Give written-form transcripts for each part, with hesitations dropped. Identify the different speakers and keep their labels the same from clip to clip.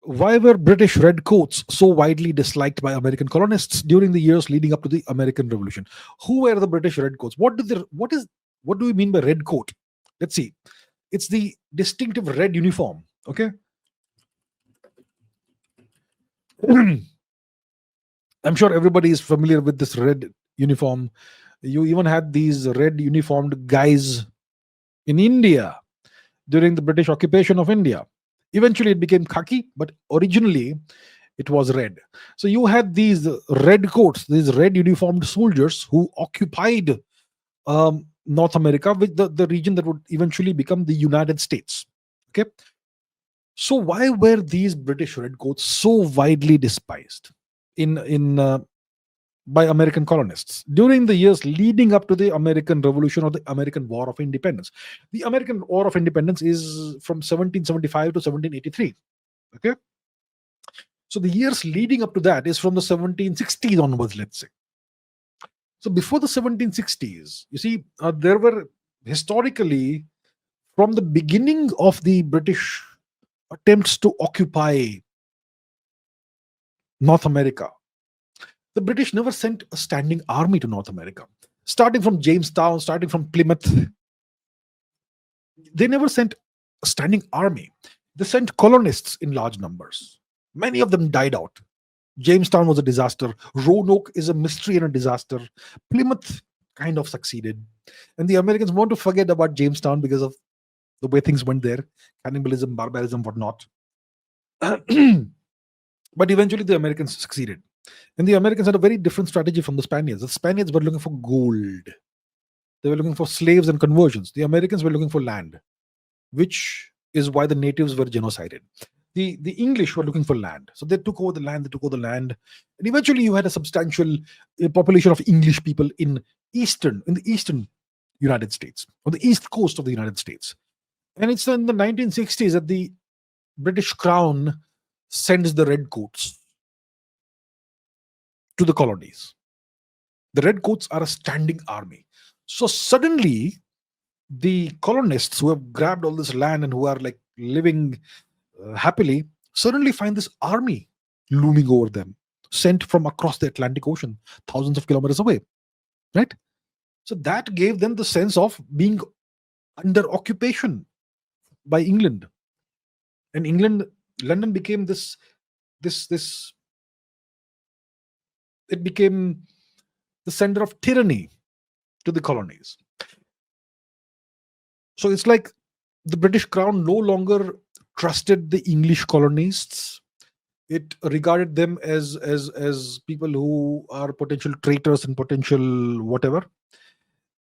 Speaker 1: Why were British redcoats so widely disliked by American colonists during the years leading up to the American Revolution? Who were the British redcoats? What do we mean by redcoat? Let's see. It's the distinctive red uniform. Okay. I'm sure everybody is familiar with this red uniform. You even had these red uniformed guys in India during the British occupation of India. Eventually, it became khaki, but originally it was red. So you had these red coats, these red uniformed soldiers who occupied North America, with the region that would eventually become the United States. Okay. So why were these British redcoats so widely despised in by American colonists during the years leading up to the American Revolution or the American War of Independence? The American War of Independence is from 1775 to 1783. Okay, so the years leading up to that is from the 1760s onwards, let's say. So before the 1760s, you see, there were historically, from the beginning of the British attempts to occupy North America, the British never sent a standing army to North America. Starting from Jamestown, starting from Plymouth, they never sent a standing army. They sent colonists in large numbers. Many of them died out. Jamestown was a disaster. Roanoke is a mystery and a disaster. Plymouth kind of succeeded. And the Americans want to forget about Jamestown because of the way things went there, cannibalism, barbarism, whatnot. But eventually the Americans succeeded. And the Americans had a very different strategy from the Spaniards. The Spaniards were looking for gold. They were looking for slaves and conversions. The Americans were looking for land, which is why the natives were genocided. The English were looking for land. So they took over the land. And eventually you had a substantial population of English people in the eastern United States, on the east coast of the United States. And it's in the 1960s that the British Crown sends the redcoats to the colonies. The redcoats are a standing army. So suddenly, the colonists who have grabbed all this land and who are like living happily suddenly find this army looming over them, sent from across the Atlantic Ocean, thousands of kilometers away. Right? So that gave them the sense of being under occupation by England. And London became this it became the center of tyranny to the colonies. So it's like the British Crown no longer trusted the English colonists. It regarded them as people who are potential traitors and potential whatever,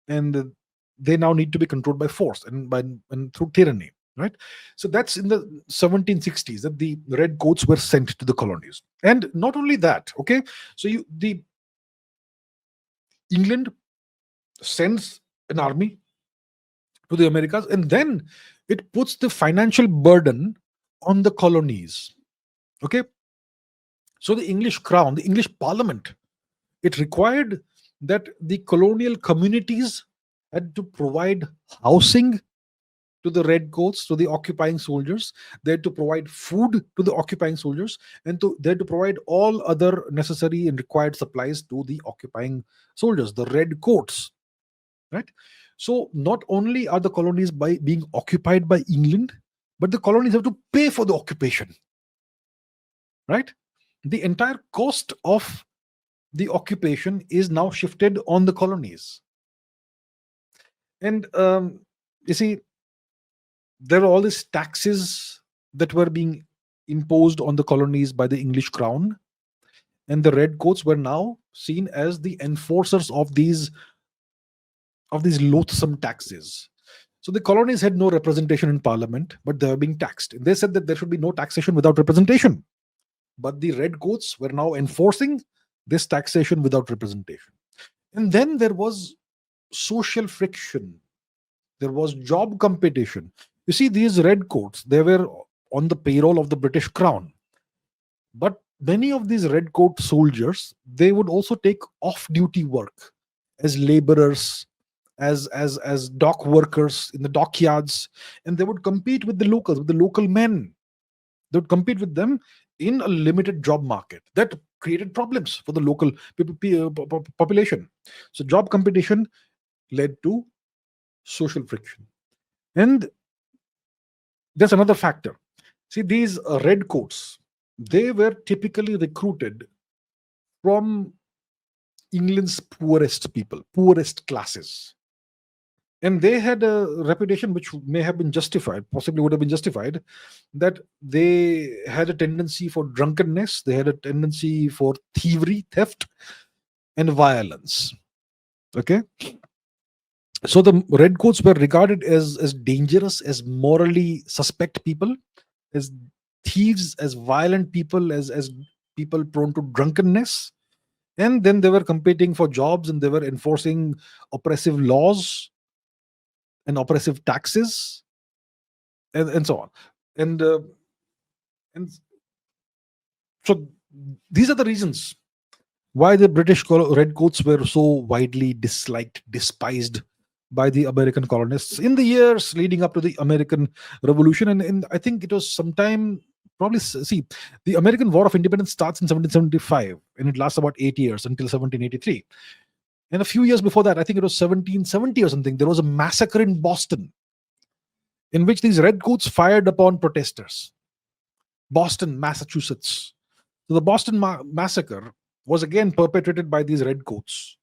Speaker 1: and they now need to be controlled by force and through tyranny. Right. So that's in the 1760s that the redcoats were sent to the colonies. And not only that, okay, so the England sends an army to the Americas, and then it puts the financial burden on the colonies. Okay. So the English crown, the English parliament, it required that the colonial communities had to provide housing to the redcoats, to the occupying soldiers. They had to provide food to the occupying soldiers, and they had to provide all other necessary and required supplies to the occupying soldiers, the redcoats. Right? So not only are the colonies being occupied by England, but the colonies have to pay for the occupation. Right? The entire cost of the occupation is now shifted on the colonies. And you see, there are all these taxes that were being imposed on the colonies by the English crown, and the redcoats were now seen as the enforcers of these loathsome taxes. So the colonies had no representation in parliament, but they were being taxed. And they said that there should be no taxation without representation. But the redcoats were now enforcing this taxation without representation. And then there was social friction. There was job competition. You see, these redcoats, they were on the payroll of the British Crown. But many of these redcoat soldiers, they would also take off-duty work as laborers, as dock workers in the dockyards, and they would compete with the locals, with the local men. They would compete with them in a limited job market that created problems for the local population. So job competition led to social friction. And there's another factor. See, these redcoats, they were typically recruited from England's poorest people, poorest classes. And they had a reputation which may have been justified, possibly would have been justified, that they had a tendency for drunkenness, they had a tendency for thievery, theft, and violence. Okay. So the redcoats were regarded as dangerous, as morally suspect people, as thieves, as violent people, as people prone to drunkenness. And then they were competing for jobs, and they were enforcing oppressive laws and oppressive taxes, and so on. And uh, and so these are the reasons why the British redcoats were so widely disliked, despised by the American colonists in the years leading up to the American Revolution. And I think it was sometime, probably, see, the American War of Independence starts in 1775 and it lasts about 8 years until 1783. And a few years before that, I think it was 1770 or something, there was a massacre in Boston in which these redcoats fired upon protesters. Boston, Massachusetts. So the Boston massacre was again perpetrated by these redcoats.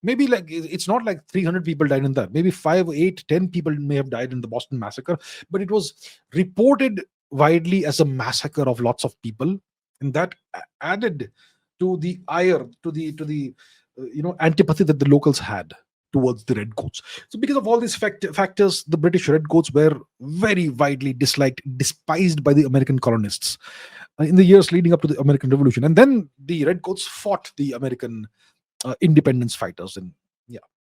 Speaker 1: Maybe like it's not like 300 people died in that. Maybe 5, 8, 10 people may have died in the Boston massacre, but it was reported widely as a massacre of lots of people, and that added to the ire, to the antipathy that the locals had towards the redcoats. So because of all these factors, the British redcoats were very widely disliked, despised by the American colonists in the years leading up to the American Revolution. And then the redcoats fought the American independence fighters. And yeah.